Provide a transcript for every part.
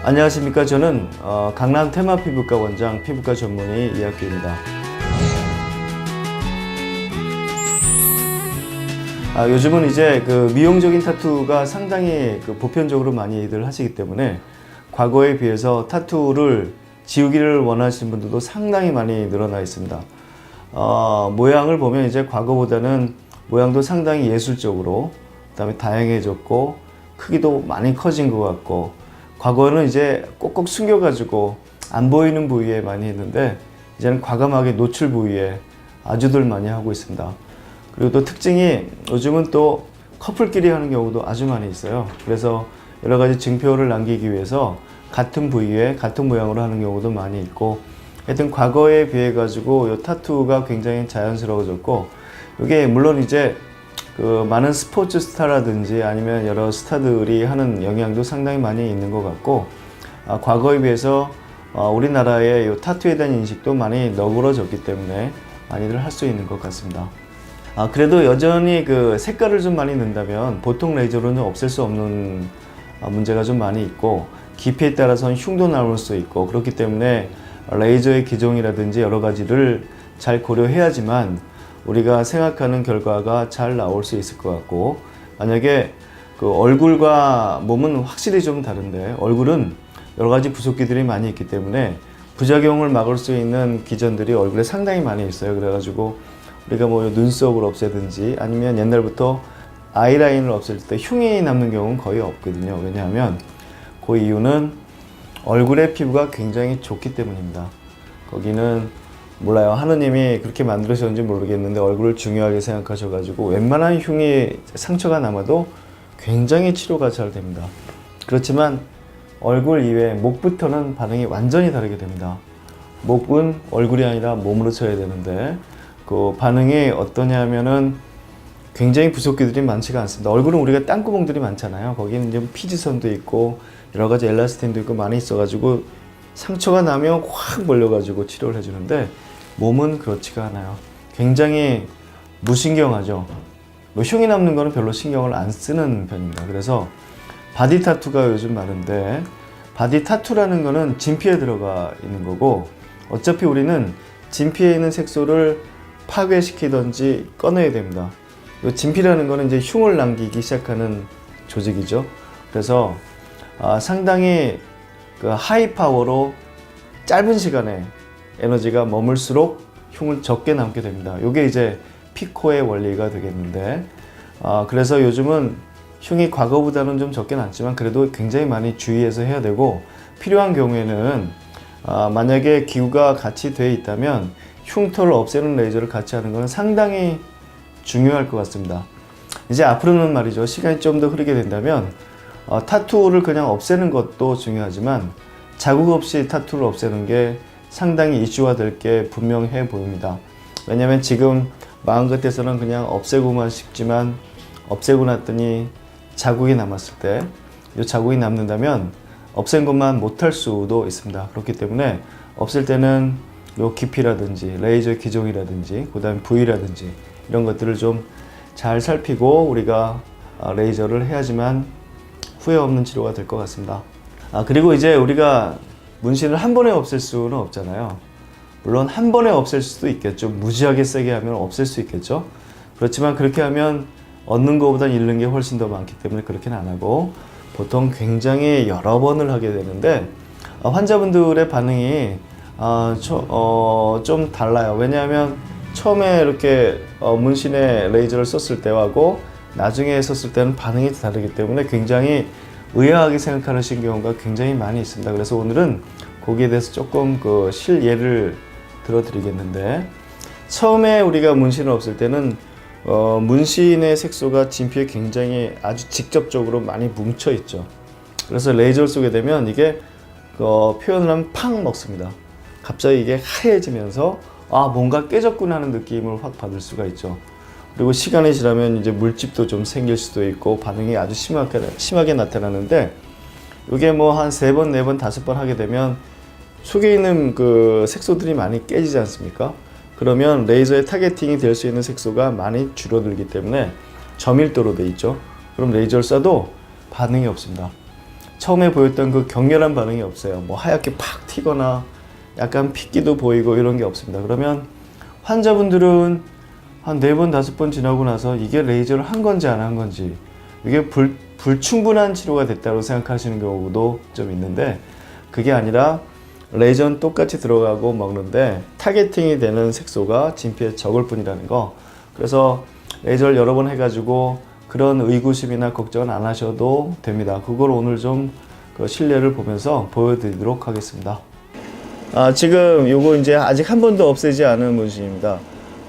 안녕하십니까. 저는 강남 테마피부과 원장 피부과 전문의 이학규입니다. 요즘은 이제 그 미용적인 타투가 상당히 보편적으로 많이들 하시기 때문에 과거에 비해서 타투를 지우기를 원하시는 분들도 상당히 많이 늘어나 있습니다. 모양을 보면 이제 과거보다는 모양도 상당히 예술적으로, 그다음에 다양해졌고 크기도 많이 커진 것 같고, 과거에는 이제 꼭꼭 숨겨가지고 안 보이는 부위에 많이 했는데 이제는 과감하게 노출 부위에 아주들 많이 하고 있습니다. 그리고 또 특징이 요즘은 또 커플끼리 하는 경우도 아주 많이 있어요. 그래서 여러 가지 증표를 남기기 위해서 같은 부위에 같은 모양으로 하는 경우도 많이 있고, 하여튼 과거에 비해 가지고 이 타투가 굉장히 자연스러워졌고, 이게 물론 이제 그 많은 스포츠 스타라든지 아니면 여러 스타들이 하는 영향도 상당히 많이 있는 것 같고, 과거에 비해서 우리나라의 이 타투에 대한 인식도 많이 너그러졌기 때문에 많이들 할 수 있는 것 같습니다. 그래도 여전히 그 색깔을 좀 많이 넣는다면 보통 레이저로는 없앨 수 없는 문제가 좀 많이 있고, 깊이에 따라서는 흉도 나올 수 있고, 그렇기 때문에 레이저의 기종이라든지 여러 가지를 잘 고려해야지만 우리가 생각하는 결과가 잘 나올 수 있을 것 같고, 만약에 그 얼굴과 몸은 확실히 좀 다른데 얼굴은 여러 가지 부속기들이 많이 있기 때문에 부작용을 막을 수 있는 기전들이 얼굴에 상당히 많이 있어요. 그래가지고 우리가 뭐 눈썹을 없애든지 아니면 옛날부터 아이라인을 없앨 때 흉이 남는 경우는 거의 없거든요. 왜냐하면 그 이유는 얼굴의 피부가 굉장히 좋기 때문입니다. 거기는 몰라요. 하느님이 그렇게 만들으셨는지 모르겠는데 얼굴을 중요하게 생각하셔가지고 웬만한 흉이 상처가 남아도 굉장히 치료가 잘 됩니다. 그렇지만 얼굴 이외에 목부터는 반응이 완전히 다르게 됩니다. 목은 얼굴이 아니라 몸으로 쳐야 되는데 그 반응이 어떠냐 하면은 굉장히 부속기들이 많지가 않습니다. 얼굴은 우리가 땅구멍들이 많잖아요. 거기는 이제 피지선도 있고 여러 가지 엘라스틴도 있고 많이 있어가지고 상처가 나면 확 벌려가지고 치료를 해주는데, 몸은 그렇지가 않아요. 굉장히 무신경하죠. 뭐 흉이 남는 거는 별로 신경을 안 쓰는 편입니다. 그래서 바디 타투가 요즘 많은데, 바디 타투라는 거는 진피에 들어가 있는 거고, 어차피 우리는 진피에 있는 색소를 파괴시키든지 꺼내야 됩니다. 이 진피라는 거는 이제 흉을 남기기 시작하는 조직이죠. 그래서 상당히 그 하이 파워로 짧은 시간에 에너지가 머물수록 흉을 적게 남게 됩니다. 이게 이제 피코의 원리가 되겠는데, 그래서 요즘은 흉이 과거보다는 좀 적게 남지만 그래도 굉장히 많이 주의해서 해야 되고, 필요한 경우에는 만약에 기구가 같이 되어 있다면 흉터를 없애는 레이저를 같이 하는 것은 상당히 중요할 것 같습니다. 이제 앞으로는 말이죠, 시간이 좀 더 흐르게 된다면 타투를 그냥 없애는 것도 중요하지만 자국 없이 타투를 없애는 게 상당히 이슈화 될 게 분명해 보입니다. 왜냐면 지금 마음 같아서는 그냥 없애고만 싶지만 없애고 났더니 자국이 남았을 때, 이 자국이 남는다면 없앤 것만 못할 수도 있습니다. 그렇기 때문에 없앨 때는 요 깊이라든지 레이저 기종이라든지 그 다음에 부위라든지 이런 것들을 좀 잘 살피고 우리가 레이저를 해야지만 후회 없는 치료가 될 것 같습니다. 그리고 이제 우리가 문신을 한 번에 없앨 수는 없잖아요. 물론 한 번에 없앨 수도 있겠죠. 무지하게 세게 하면 없앨 수 있겠죠. 그렇지만 그렇게 하면 얻는 것보다 잃는 게 훨씬 더 많기 때문에 그렇게는 안 하고 보통 굉장히 여러 번을 하게 되는데, 환자분들의 반응이 좀 달라요. 왜냐하면 처음에 이렇게 문신에 레이저를 썼을 때하고 나중에 썼을 때는 반응이 다르기 때문에 굉장히 의아하게 생각하시는 경우가 굉장히 많이 있습니다. 그래서 오늘은 거기에 대해서 조금 그 실예를 들어드리겠는데, 처음에 우리가 문신을 없앨 때는 문신의 색소가 진피에 굉장히 아주 직접적으로 많이 뭉쳐 있죠. 그래서 레이저를 쏘게 되면 이게 표현을 하면 팍 먹습니다. 갑자기 이게 하얘지면서 뭔가 깨졌구나 하는 느낌을 확 받을 수가 있죠. 그리고 시간이 지나면 이제 물집도 좀 생길 수도 있고 반응이 아주 심하게 나타나는데, 이게 뭐 한 3번, 4번, 5번 하게 되면 속에 있는 그 색소들이 많이 깨지지 않습니까? 그러면 레이저의 타겟팅이 될 수 있는 색소가 많이 줄어들기 때문에 저밀도로 돼 있죠. 그럼 레이저를 쏴도 반응이 없습니다. 처음에 보였던 그 격렬한 반응이 없어요. 뭐 하얗게 팍 튀거나 약간 핏기도 보이고 이런 게 없습니다. 그러면 환자분들은 한 4번, 5번 지나고 나서 이게 레이저를 한 건지 안 한 건지, 이게 불충분한 치료가 됐다고 생각하시는 경우도 좀 있는데, 그게 아니라 레이저는 똑같이 들어가고 먹는데 타겟팅이 되는 색소가 진피에 적을 뿐이라는 거. 그래서 레이저를 여러 번 해가지고 그런 의구심이나 걱정은 안 하셔도 됩니다. 그걸 오늘 좀 그 실내를 보면서 보여드리도록 하겠습니다. 지금 요거 이제 아직 한 번도 없애지 않은 문신입니다.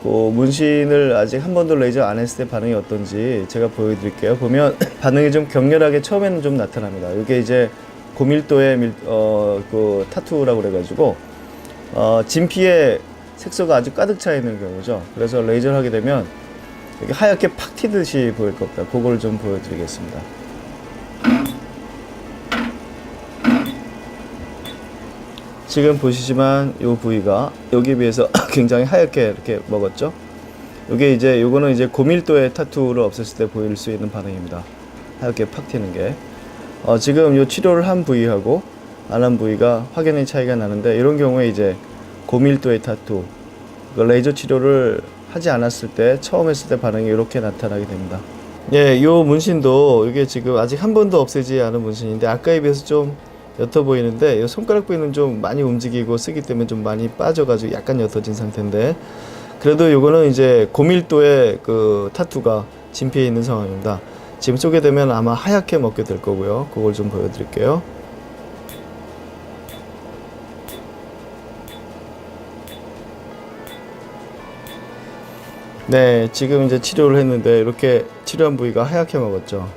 그 문신을 아직 한 번도 레이저 안 했을 때 반응이 어떤지 제가 보여드릴게요. 보면 반응이 좀 격렬하게 처음에는 좀 나타납니다. 이게 이제 고밀도의 그 타투라고 그래가지고 진피에 색소가 아주 가득 차 있는 경우죠. 그래서 레이저를 하게 되면 이렇게 하얗게 팍 튀듯이 보일 겁니다. 그걸 좀 보여드리겠습니다. 지금 보시지만 이 부위가 여기에 비해서 굉장히 하얗게 이렇게 먹었죠. 이게 이제 요거는 이제 고밀도의 타투를 없앴을 때 보일 수 있는 반응입니다. 하얗게 팍 튀는 게. 지금 요 치료를 한 부위하고 안 한 부위가 확연히 차이가 나는데, 이런 경우에 이제 고밀도의 타투, 레이저 치료를 하지 않았을 때, 처음 했을 때 반응이 이렇게 나타나게 됩니다. 예, 요 문신도 이게 지금 아직 한 번도 없애지 않은 문신인데 아까에 비해서 좀 옅어 보이는데, 이 손가락 부위는 좀 많이 움직이고 쓰기 때문에 좀 많이 빠져가지고 약간 옅어진 상태인데, 그래도 요거는 이제 고밀도의 그 타투가 진피에 있는 상황입니다. 지금 쏘게 되면 아마 하얗게 먹게 될 거고요. 그걸 좀 보여드릴게요. 네, 지금 이제 치료를 했는데 이렇게 치료한 부위가 하얗게 먹었죠.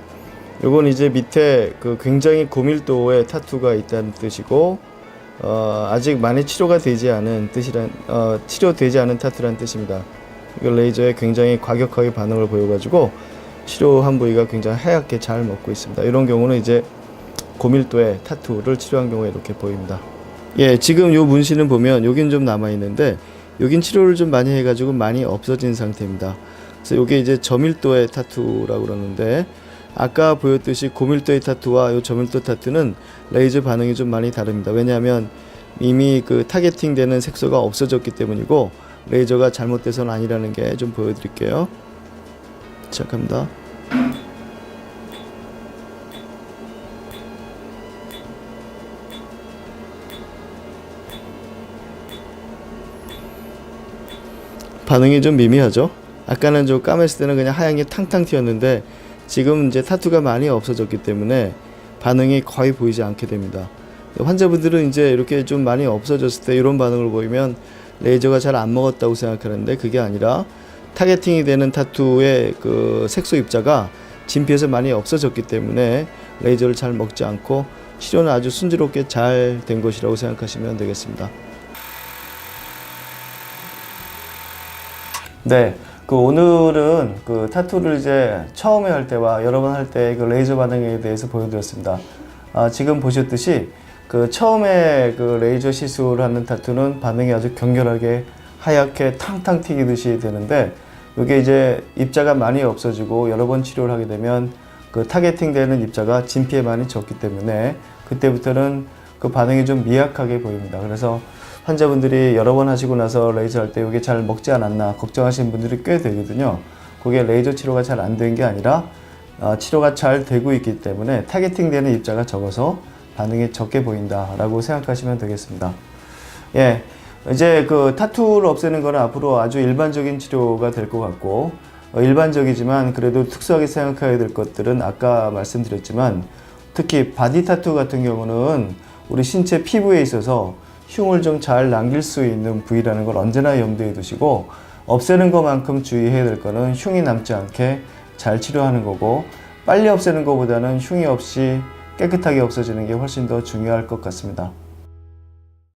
요건 이제 밑에 그 굉장히 고밀도의 타투가 있다는 뜻이고, 아직 많이 치료가 되지 않은 치료되지 않은 타투라는 뜻입니다. 이거 레이저에 굉장히 과격하게 반응을 보여가지고 치료한 부위가 굉장히 하얗게 잘 먹고 있습니다. 이런 경우는 이제 고밀도의 타투를 치료한 경우에 이렇게 보입니다. 예, 지금 요 문신은 보면 여긴 좀 남아 있는데, 여긴 치료를 좀 많이 해가지고 많이 없어진 상태입니다. 그래서 요게 이제 저밀도의 타투라고 그러는데, 아까 보였듯이 고밀도의 타투와 요 저밀도 타투는 레이저 반응이 좀 많이 다릅니다. 왜냐하면 이미 그 타겟팅 되는 색소가 없어졌기 때문이고, 레이저가 잘못돼서는 아니라는 게 좀 보여드릴게요. 시작합니다. 반응이 좀 미미하죠. 아까는 좀 까맸을 때는 그냥 하얀 게 탕탕 튀었는데, 지금 이제 타투가 많이 없어졌기 때문에 반응이 거의 보이지 않게 됩니다. 환자분들은 이제 이렇게 좀 많이 없어졌을 때 이런 반응을 보이면 레이저가 잘 안 먹었다고 생각하는데, 그게 아니라 타겟팅이 되는 타투의 그 색소 입자가 진피에서 많이 없어졌기 때문에 레이저를 잘 먹지 않고 치료는 아주 순조롭게 잘 된 것이라고 생각하시면 되겠습니다. 네, 그 오늘은 그 타투를 이제 처음에 할 때와 여러 번 할 때 그 레이저 반응에 대해서 보여드렸습니다. 지금 보셨듯이 그 처음에 그 레이저 시술을 하는 타투는 반응이 아주 격렬하게 하얗게 탕탕 튀기듯이 되는데, 이게 이제 입자가 많이 없어지고 여러 번 치료를 하게 되면 그 타겟팅 되는 입자가 진피에 많이 적기 때문에 그때부터는 그 반응이 좀 미약하게 보입니다. 그래서 환자분들이 여러 번 하시고 나서 레이저 할 때 이게 잘 먹지 않았나 걱정하시는 분들이 꽤 되거든요. 그게 레이저 치료가 잘 안 된 게 아니라 치료가 잘 되고 있기 때문에 타겟팅 되는 입자가 적어서 반응이 적게 보인다라고 생각하시면 되겠습니다. 예, 이제 그 타투를 없애는 거는 앞으로 아주 일반적인 치료가 될 것 같고, 일반적이지만 그래도 특수하게 생각해야 될 것들은 아까 말씀드렸지만, 특히 바디 타투 같은 경우는 우리 신체 피부에 있어서 흉을 좀 잘 남길 수 있는 부위라는 걸 언제나 염두에 두시고, 없애는 것만큼 주의해야 될 거는 흉이 남지 않게 잘 치료하는 거고, 빨리 없애는 것보다는 흉이 없이 깨끗하게 없어지는 게 훨씬 더 중요할 것 같습니다.